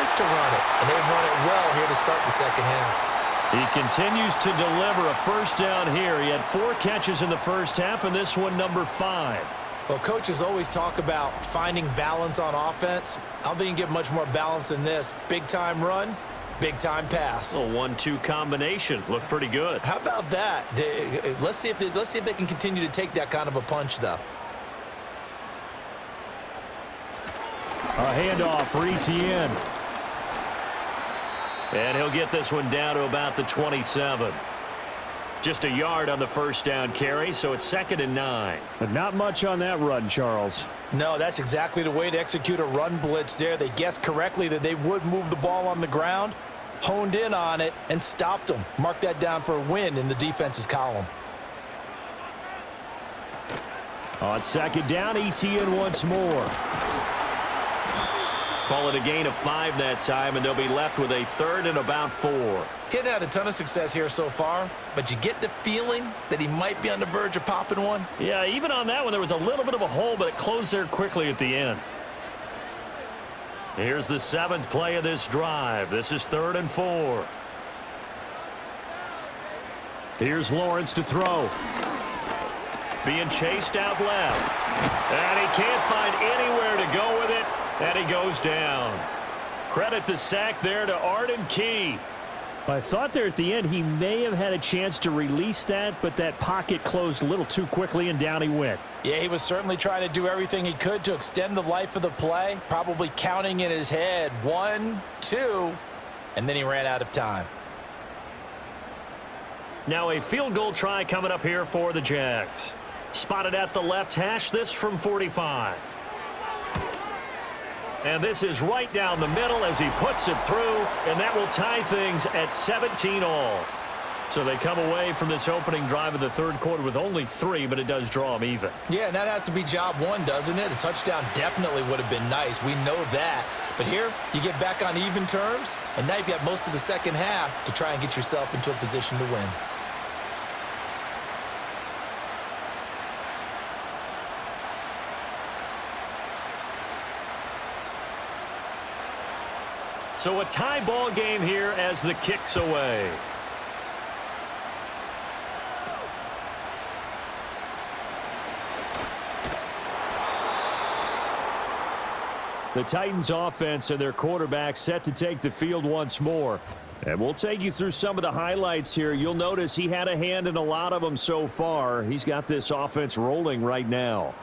is to run it. And they've run it well here to start the second half. He continues to deliver a first down here. He had 4 catches in the first half, and this one number 5. Well, coaches always talk about finding balance on offense. I don't think you can get much more balance than this. Big-time run, big-time pass. A 1-2 combination. Looked pretty good. How about that? Let's see if they can continue to take that kind of a punch, though. A handoff for ETN. And he'll get this one down to about the 27. Just a yard on the first down carry, so it's 2nd and 9. But not much on that run, Charles. No, that's exactly the way to execute a run blitz there. They guessed correctly that they would move the ball on the ground, honed in on it, and stopped them. Mark that down for a win in the defense's column. On 2nd down, ETN once more. Call it a gain of 5 that time, and they'll be left with a 3rd and about 4. He hadn't had a ton of success here so far, but you get the feeling that he might be on the verge of popping one. Yeah, even on that one, there was a little bit of a hole, but it closed there quickly at the end. Here's the 7th play of this drive. This is 3rd and 4. Here's Lawrence to throw. Being chased out left. And he can't find anywhere to go with it. And he goes down. Credit the sack there to Arden Key. I thought there at the end he may have had a chance to release that, but that pocket closed a little too quickly, and down he went. Yeah, he was certainly trying to do everything he could to extend the life of the play, probably counting in his head 1, 2, and then he ran out of time. Now a field goal try coming up here for the Jags. Spotted at the left hash, this from 45. And this is right down the middle as he puts it through, and that will tie things at 17 all. So they come away from this opening drive of the 3rd quarter with only 3, but it does draw them even. Yeah, and that has to be job 1, doesn't it? A touchdown definitely would have been nice. We know that. But here, you get back on even terms, and now you've got most of the second half to try and get yourself into a position to win. So a tie ball game here as the kick's away. The Titans offense and their quarterback set to take the field once more. And we'll take you through some of the highlights here. You'll notice he had a hand in a lot of them so far. He's got this offense rolling right now.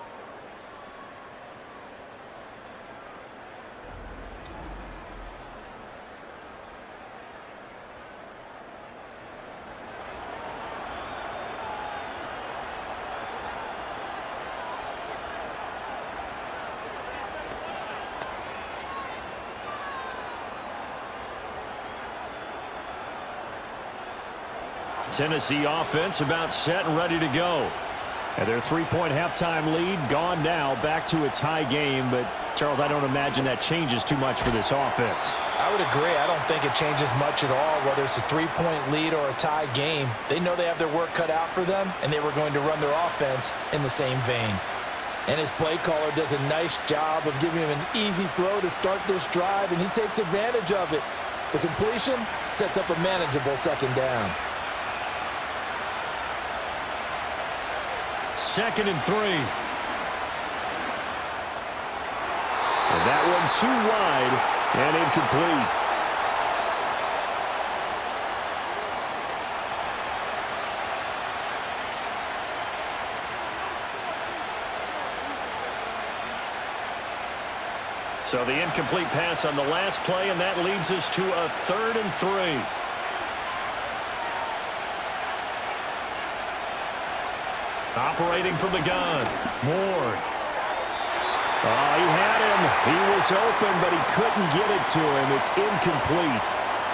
Tennessee offense about set and ready to go. And their 3-point halftime lead gone now, back to a tie game. But, Charles, I don't imagine that changes too much for this offense. I would agree. I don't think it changes much at all, whether it's a 3-point lead or a tie game. They know they have their work cut out for them, and they were going to run their offense in the same vein. And his play caller does a nice job of giving him an easy throw to start this drive, and he takes advantage of it. The completion sets up a manageable 2nd down. 2nd and 3. And that one too wide and incomplete. So the incomplete pass on the last play, and that leads us to a 3rd and 3. Operating from the gun. Ward. Oh, he had him. He was open, but he couldn't get it to him. It's incomplete.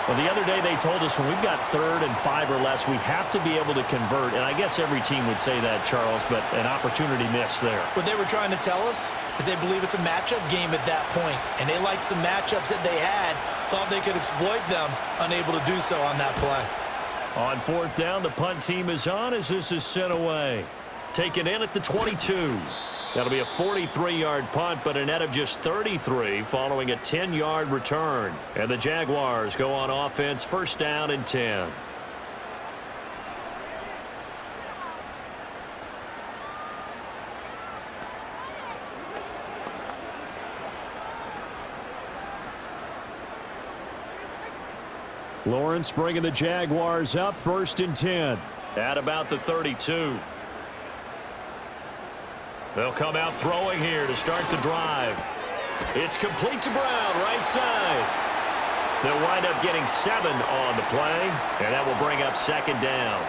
Well, the other day they told us when we've got 3rd and 5 or less, we have to be able to convert. And I guess every team would say that, Charles, but an opportunity missed there. What they were trying to tell us is they believe it's a matchup game at that point, and they liked some matchups that they had, thought they could exploit them, unable to do so on that play. On 4th down, the punt team is on as this is sent away. Taken in at the 22. That'll be a 43-yard punt, but a net of just 33 following a 10-yard return. And the Jaguars go on offense, 1st down and 10. Lawrence bringing the Jaguars up, 1st and 10. At about the 32. They'll come out throwing here to start the drive. It's complete to Brown, right side. They'll wind up getting 7 on the play, and that will bring up 2nd down.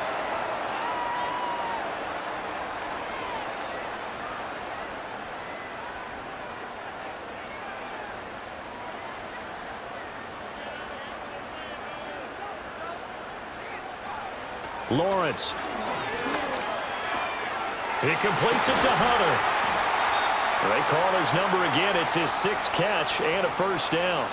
Lawrence. He completes it to Hunter. They call his number again. It's his 6th catch and a 1st down.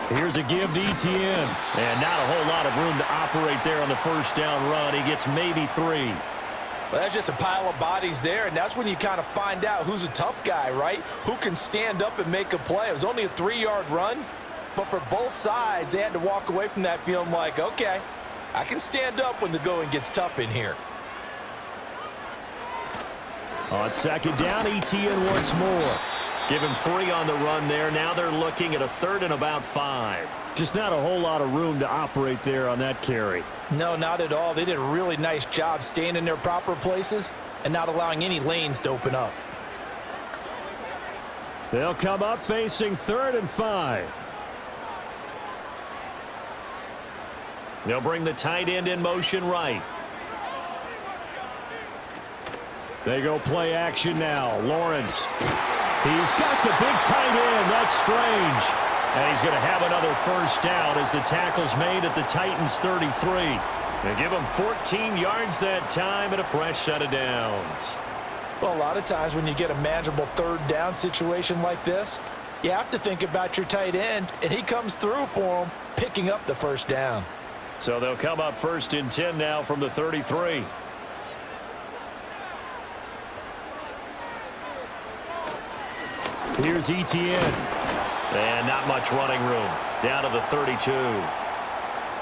Here's a give to ETN. And not a whole lot of room to operate there on the 1st down run. He gets maybe 3. Well, that's just a pile of bodies there, and that's when you kind of find out who's a tough guy, right? Who can stand up and make a play. It was only a 3-yard run, but for both sides, they had to walk away from that feeling like, okay, I can stand up when the going gets tough in here. On 2nd down, ETN once more. Give him 3 on the run there. Now they're looking at a 3rd and about 5. Just not a whole lot of room to operate there on that carry. No, not at all. They did a really nice job staying in their proper places and not allowing any lanes to open up. They'll come up facing 3rd and 5. They'll bring the tight end in motion right. They go play action now. Lawrence. He's got the big tight end. That's strange. And he's going to have another 1st down as the tackle's made at the Titans' 33. They give him 14 yards that time and a fresh set of downs. Well, a lot of times when you get a manageable 3rd down situation like this, you have to think about your tight end, and he comes through for him, picking up the 1st down. So they'll come up 1st and 10 now from the 33. Here's ETN. And not much running room. Down to the 32.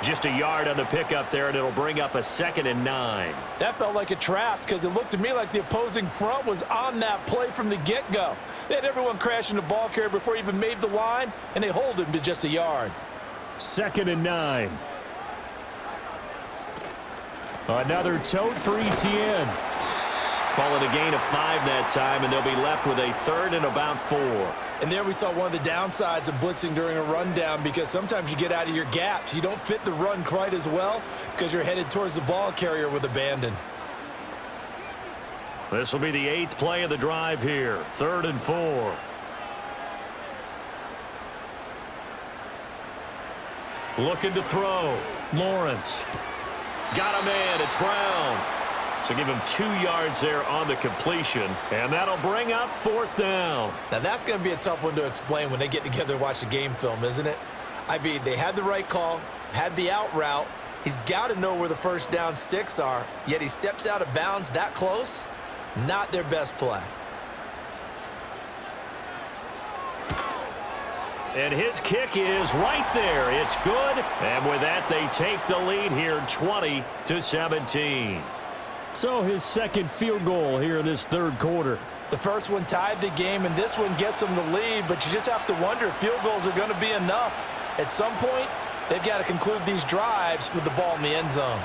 Just a yard on the pickup there, and it'll bring up a 2nd and 9. That felt like a trap because it looked to me like the opposing front was on that play from the get-go. They had everyone crashing the ball carrier before he even made the line, and they hold him to just a yard. 2nd and 9. Another tote for ETN. Call it a gain of 5 that time, and they'll be left with a 3rd and about 4. And there we saw one of the downsides of blitzing during a rundown, because sometimes you get out of your gaps. You don't fit the run quite as well because you're headed towards the ball carrier with abandon. This will be the 8th play of the drive here. 3rd and 4. Looking to throw. Lawrence. Got a man. It's Brown. So give him 2 yards there on the completion, and that'll bring up 4th down. Now that's going to be a tough one to explain when they get together and watch the game film, isn't it? I mean, they had the right call, had the out route. He's got to know where the 1st down sticks are, yet he steps out of bounds that close. Not their best play. And his kick is right there. It's good. And with that, they take the lead here 20-17. So his 2nd field goal here in this 3rd quarter. The first one tied the game, and this one gets them the lead, but you just have to wonder if field goals are going to be enough. At some point, They've got to conclude these drives with the ball in the end zone.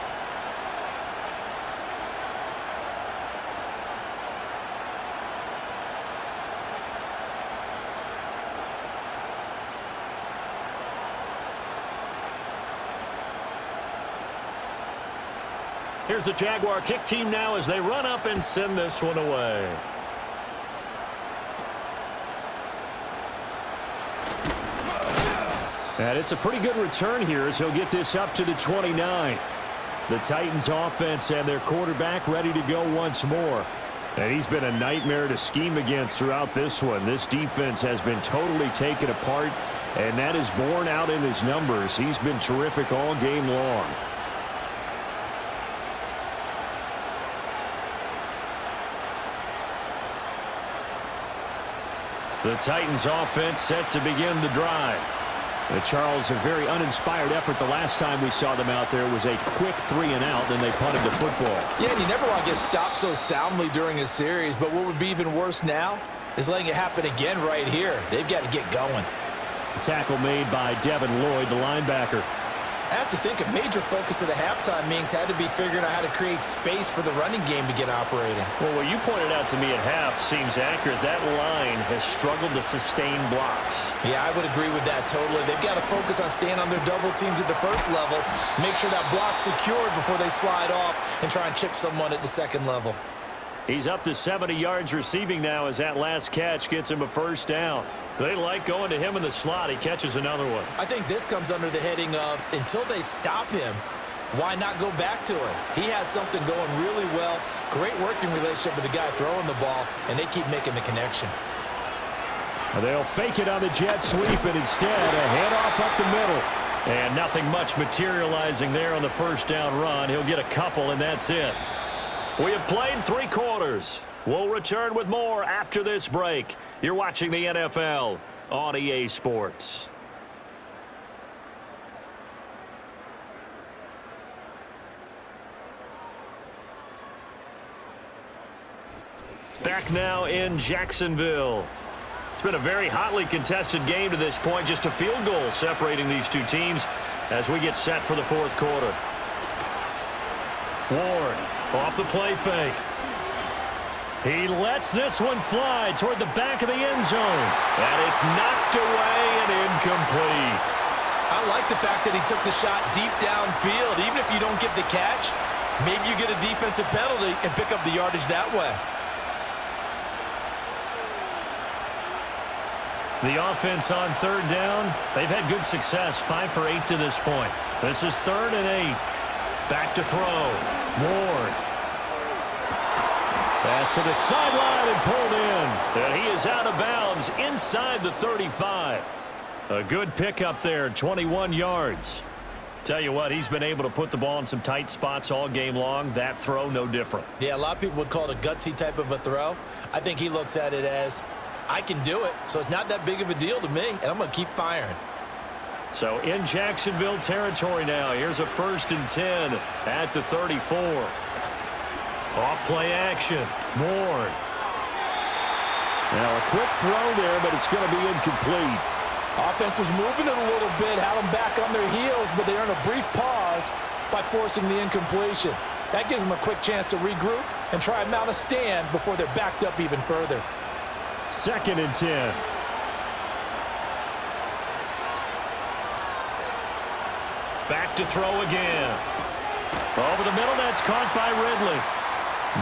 Here's the Jaguar kick team now as they run up and send this one away. And it's a pretty good return here as he'll get this up to the 29. The Titans offense and their quarterback ready to go once more. And he's been a nightmare to scheme against throughout this one. This defense has been totally taken apart, and that is borne out in his numbers. He's been terrific all game long. The Titans offense set to begin the drive. Charles, a very uninspired effort the last time we saw them out there was a quick 3-and-out, then they punted the football. Yeah, and you never want to get stopped so soundly during a series, but what would be even worse now is letting it happen again right here. They've got to get going. Tackle made by Devin Lloyd, the linebacker. I have to think a major focus of the halftime meetings had to be figuring out how to create space for the running game to get operating. Well, what you pointed out to me at half seems accurate. That line has struggled to sustain blocks. Yeah, I would agree with that totally. They've got to focus on staying on their double teams at the first level, make sure that block's secured before they slide off and try and chip someone at the second level. He's up to 70 yards receiving now as that last catch gets him a first down. They like going to him in the slot. He catches another one. I think this comes under the heading of until they stop him, why not go back to him? He has something going really well, great working relationship with the guy throwing the ball, and they keep making the connection. They'll fake it on the jet sweep, and instead a handoff up the middle. And nothing much materializing there on the first down run. He'll get a couple, and that's it. We have played 3 quarters. We'll return with more after this break. You're watching the NFL on EA Sports. Back now in Jacksonville. It's been a very hotly contested game to this point. Just a field goal separating these two teams as we get set for the fourth quarter. Ward off the play fake. He lets this one fly toward the back of the end zone. And it's knocked away and incomplete. I like the fact that he took the shot deep downfield. Even if you don't get the catch, maybe you get a defensive penalty and pick up the yardage that way. The offense on third down, they've had good success, 5 for 8 to this point. This is 3rd and 8. Back to throw. Ward. Pass to the sideline and pulled in. And he is out of bounds inside the 35. A good pickup there, 21 yards. Tell you what, he's been able to put the ball in some tight spots all game long. That throw, no different. Yeah, a lot of people would call it a gutsy type of a throw. I think he looks at it as, I can do it, so it's not that big of a deal to me, and I'm going to keep firing. So in Jacksonville territory now. Here's a 1st and 10 at the 34. Off play action. Ward. Now a quick throw there, but it's going to be incomplete. Offense was moving it a little bit, had them back on their heels, but they earned a brief pause by forcing the incompletion. That gives them a quick chance to regroup and try and mount a stand before they're backed up even further. 2nd and 10. Back to throw again. Over the middle, that's caught by Ridley.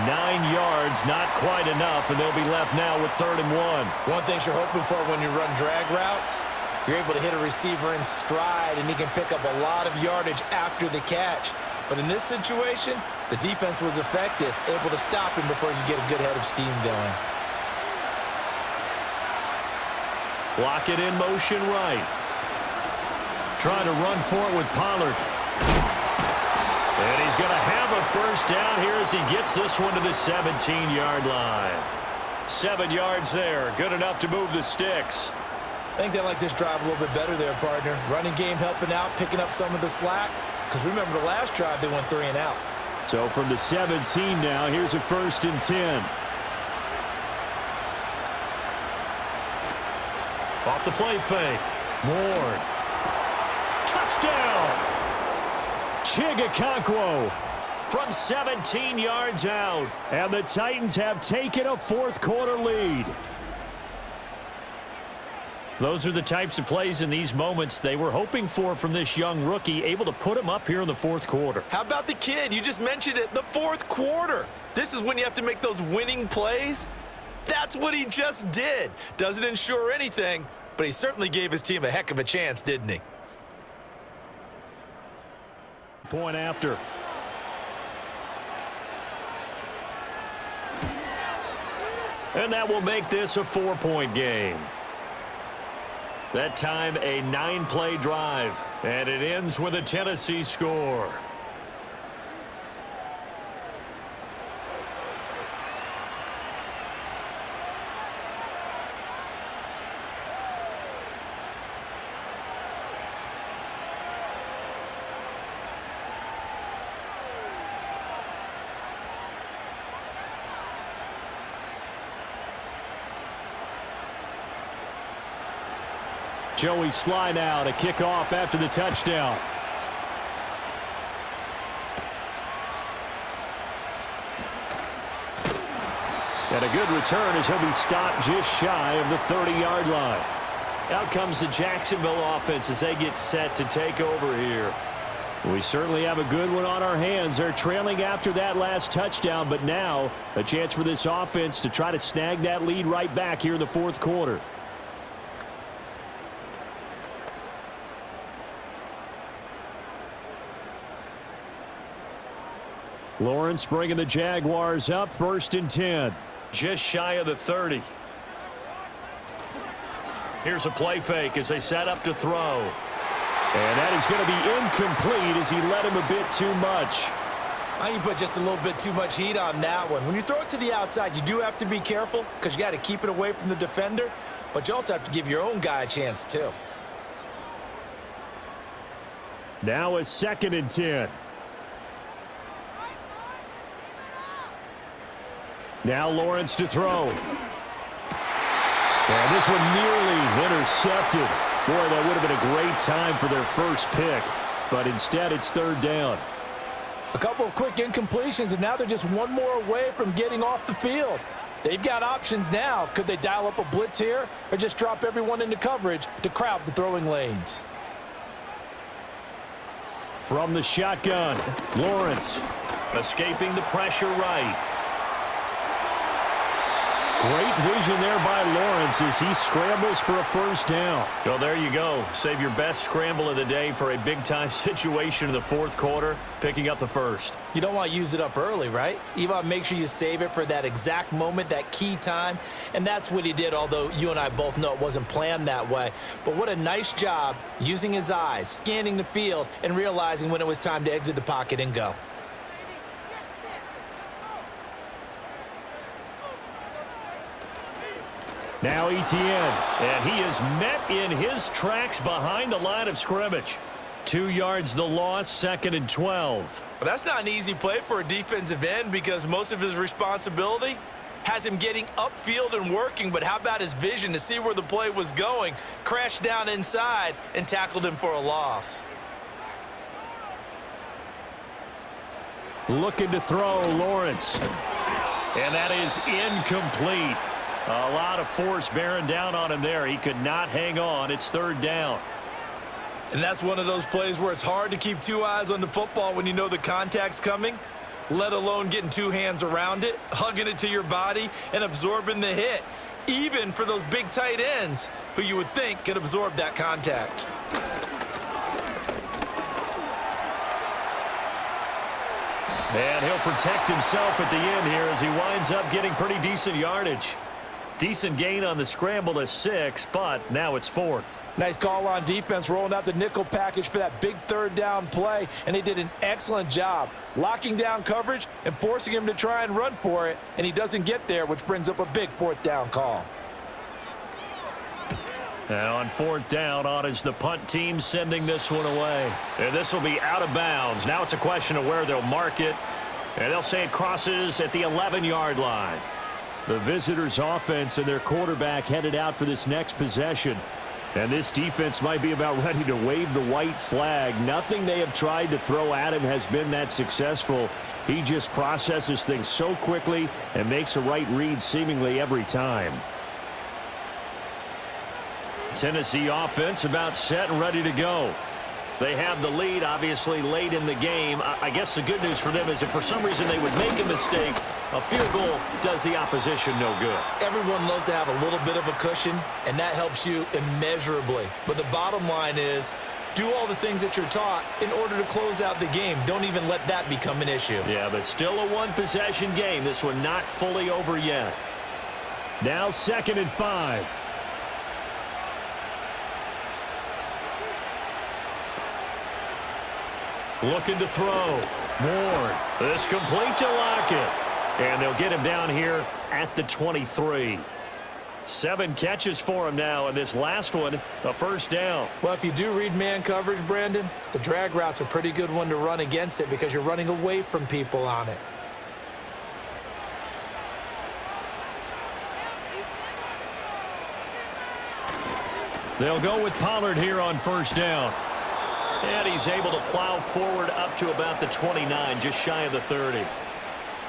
9 yards, not quite enough, and they'll be left now with 3rd and 1. One thing you're hoping for when you run drag routes, you're able to hit a receiver in stride, and he can pick up a lot of yardage after the catch. But in this situation, the defense was effective, able to stop him before you get a good head of steam going. Block it in motion right. Trying to run for it with Pollard. And he's going to have a first down here as he gets this one to the 17-yard line. 7 yards there. Good enough to move the sticks. I think they like this drive a little bit better there, partner. Running game helping out, picking up some of the slack. Because remember the last drive, they went 3 and out. So from the 17 now, here's a 1st and 10. Off the play fake. Ward. Touchdown! Chigakonkwo from 17 yards out. And the Titans have taken a fourth-quarter lead. Those are the types of plays in these moments they were hoping for from this young rookie, able to put him up here in the fourth quarter. How about the kid? You just mentioned it, the fourth quarter. This is when you have to make those winning plays. That's what he just did. Doesn't ensure anything, but he certainly gave his team a heck of a chance, didn't he? Point after. And that will make this a 4-point game. That time a 9-play drive, and it ends with a Tennessee score. Joey Sly now to kick off after the touchdown. And a good return as he'll be stopped just shy of the 30-yard line. Out comes the Jacksonville offense as they get set to take over here. We certainly have a good one on our hands. They're trailing after that last touchdown, but now a chance for this offense to try to snag that lead right back here in the fourth quarter. Lawrence bringing the Jaguars up, 1st and 10. Just shy of the 30. Here's a play fake as they set up to throw. And that is going to be incomplete as he let him a bit too much. I think you put just a little bit too much heat on that one. When you throw it to the outside, you do have to be careful because you got to keep it away from the defender, but you also have to give your own guy a chance too. Now a 2nd and 10. Now Lawrence to throw. And this one nearly intercepted. Boy, that would have been a great time for their first pick. But instead, it's 3rd down. A couple of quick incompletions, and now they're just one more away from getting off the field. They've got options now. Could they dial up a blitz here or just drop everyone into coverage to crowd the throwing lanes? From the shotgun, Lawrence escaping the pressure right. Great vision there by Lawrence as he scrambles for a 1st down. Well, there you go. Save your best scramble of the day for a big-time situation in the fourth quarter, picking up the 1st. You don't want to use it up early, right? You want to make sure you save it for that exact moment, that key time, and that's what he did, although you and I both know it wasn't planned that way. But what a nice job using his eyes, scanning the field, and realizing when it was time to exit the pocket and go. Now Etienne, and he is met in his tracks behind the line of scrimmage. 2 yards the loss, 2nd and 12. But that's not an easy play for a defensive end because most of his responsibility has him getting upfield and working, but how about his vision to see where the play was going, crashed down inside, and tackled him for a loss. Looking to throw, Lawrence. And that is incomplete. A lot of force bearing down on him there. He could not hang on. It's 3rd down. And that's one of those plays where it's hard to keep 2 eyes on the football when you know the contact's coming, let alone getting 2 hands around it, hugging it to your body, and absorbing the hit, even for those big tight ends who you would think could absorb that contact. And he'll protect himself at the end here as he winds up getting pretty decent yardage. Decent gain on the scramble to 6, but now it's 4th. Nice call on defense, rolling out the nickel package for that big 3rd down play, and they did an excellent job locking down coverage and forcing him to try and run for it, and he doesn't get there, which brings up a big 4th down call. And on 4th down, on is the punt team sending this one away. And this will be out of bounds. Now it's a question of where they'll mark it, and they'll say it crosses at the 11-yard line. The visitors' offense and their quarterback headed out for this next possession. And this defense might be about ready to wave the white flag. Nothing they have tried to throw at him has been that successful. He just processes things so quickly and makes a right read seemingly every time. Tennessee offense about set and ready to go. They have the lead, obviously, late in the game. I guess the good news for them is if for some reason they would make a mistake, a field goal does the opposition no good. Everyone loves to have a little bit of a cushion, and that helps you immeasurably. But the bottom line is, do all the things that you're taught in order to close out the game. Don't even let that become an issue. Yeah, but still a one-possession game. This one not fully over yet. Now 2nd and 5. Looking to throw. Ward. This complete to Lockett. And they'll get him down here at the 23. 7 catches for him now, and this last one, a first down. Well, if you do read man coverage, Brandon, the drag route's a pretty good one to run against it because you're running away from people on it. They'll go with Pollard here on first down. And he's able to plow forward up to about the 29, just shy of the 30.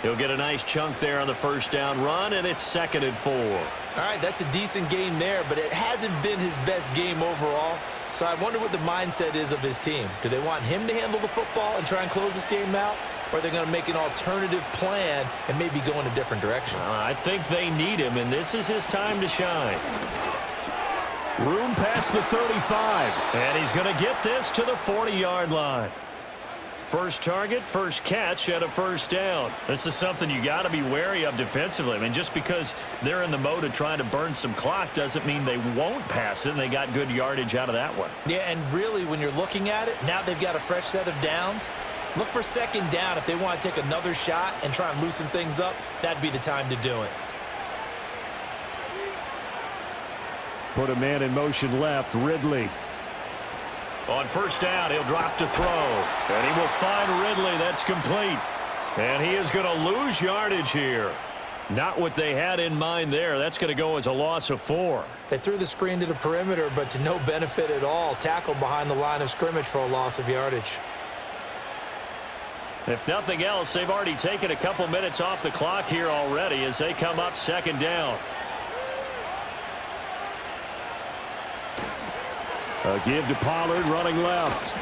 He'll get a nice chunk there on the first down run, and it's 2nd and 4. All right, that's a decent game there, but it hasn't been his best game overall. So I wonder what the mindset is of his team. Do they want him to handle the football and try and close this game out? Or are they going to make an alternative plan and maybe go in a different direction? I think they need him, and this is his time to shine. Room past the 35, and he's going to get this to the 40-yard line. First target, first catch, and a first down. This is something you got to be wary of defensively. I mean, just because they're in the mode of trying to burn some clock doesn't mean they won't pass it, and they got good yardage out of that one. Yeah, and really, when you're looking at it, now they've got a fresh set of downs. Look for 2nd down. If they want to take another shot and try and loosen things up, that'd be the time to do it. Put a man in motion left, Ridley. On first down, he'll drop to throw. And he will find Ridley. That's complete. And he is going to lose yardage here. Not what they had in mind there. That's going to go as a loss of 4. They threw the screen to the perimeter, but to no benefit at all. Tackled behind the line of scrimmage for a loss of yardage. If nothing else, they've already taken a couple minutes off the clock here already as they come up 2nd down. A give to Pollard running left.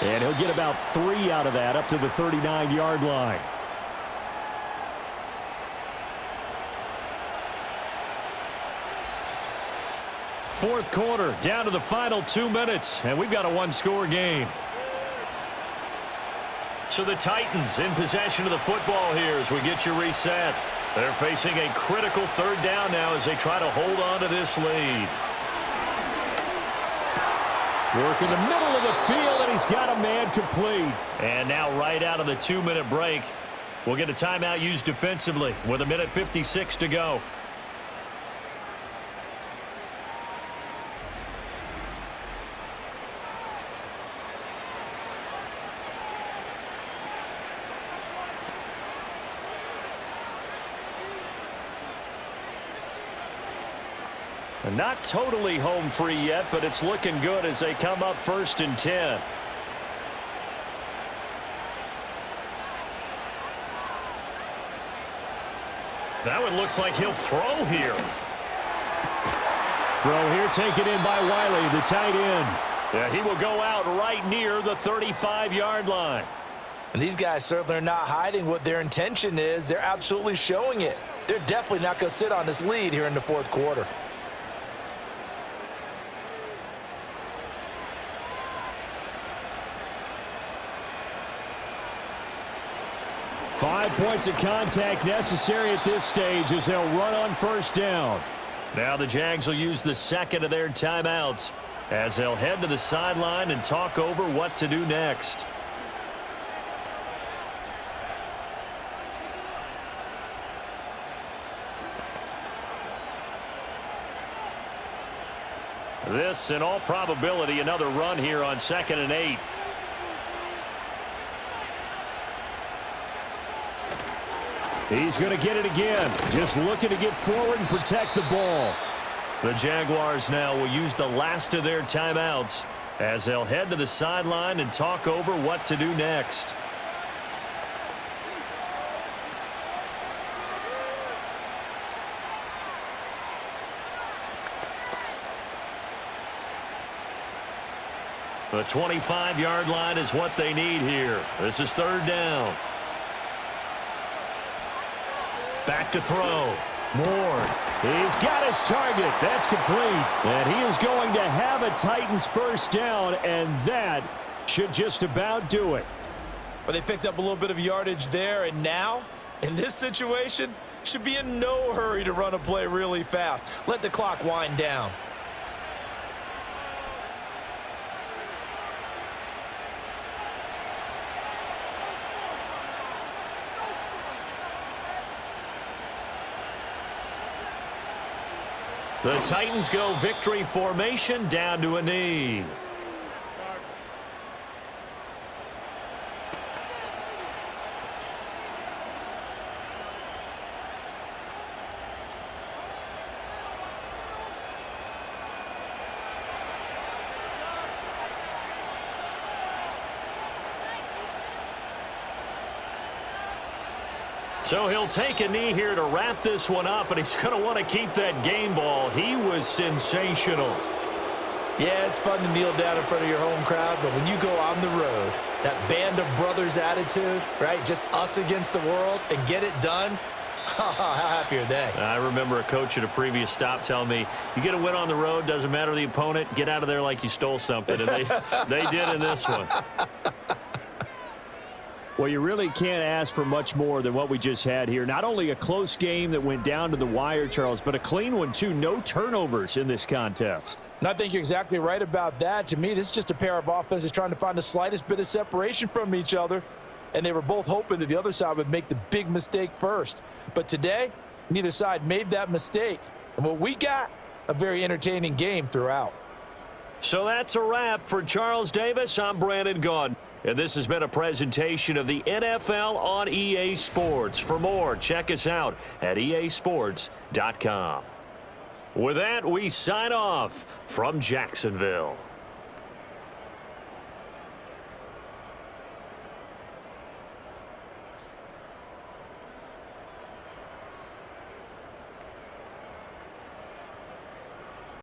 And he'll get about 3 out of that up to the 39-yard line. Fourth quarter, down to the final 2 minutes, and we've got a one-score game. So the Titans in possession of the football here as we get you reset. They're facing a critical 3rd down now as they try to hold on to this lead. Work in the middle of the field, and he's got a man complete. And now right out of the 2-minute break, we'll get a timeout used defensively with 1:56 to go. Not totally home free yet, but it's looking good as they come up 1st and 10. That one looks like he'll throw here. Throw here taken in by Wiley, the tight end. Yeah, he will go out right near the 35-yard line. And these guys certainly are not hiding what their intention is. They're absolutely showing it. They're definitely not going to sit on this lead here in the 4th quarter. Five points of contact necessary at this stage as they'll run on first down. Now the Jags will use the 2nd of their timeouts as they'll head to the sideline and talk over what to do next. This, in all probability, another run here on 2nd and 8. He's going to get it again. Just looking to get forward and protect the ball. The Jaguars now will use the last of their timeouts as they'll head to the sideline and talk over what to do next. The 25-yard line is what they need here. This is third down. Back to throw. Moore. He's got his target. That's complete. And he is going to have a Titans first down, and that should just about do it. But they picked up a little bit of yardage there, and now, in this situation, should be in no hurry to run a play really fast. Let the clock wind down. The Titans go victory formation down to a knee. So he'll take a knee here to wrap this one up, and he's going to want to keep that game ball. He was sensational. Yeah, it's fun to kneel down in front of your home crowd, but when you go on the road, that band of brothers attitude, right, just us against the world, and get it done, how happy are they? I remember a coach at a previous stop telling me, you get a win on the road, doesn't matter the opponent, get out of there like you stole something, and they did in this one. Well, you really can't ask for much more than what we just had here. Not only a close game that went down to the wire, Charles, but a clean one, too. No turnovers in this contest. And I think you're exactly right about that. To me, this is just a pair of offenses trying to find the slightest bit of separation from each other, and they were both hoping that the other side would make the big mistake first. But today, neither side made that mistake. And what we got, a very entertaining game throughout. So that's a wrap for Charles Davis. I'm Brandon Gaudin. And this has been a presentation of the NFL on EA Sports. For more, check us out at easports.com. With that, we sign off from Jacksonville.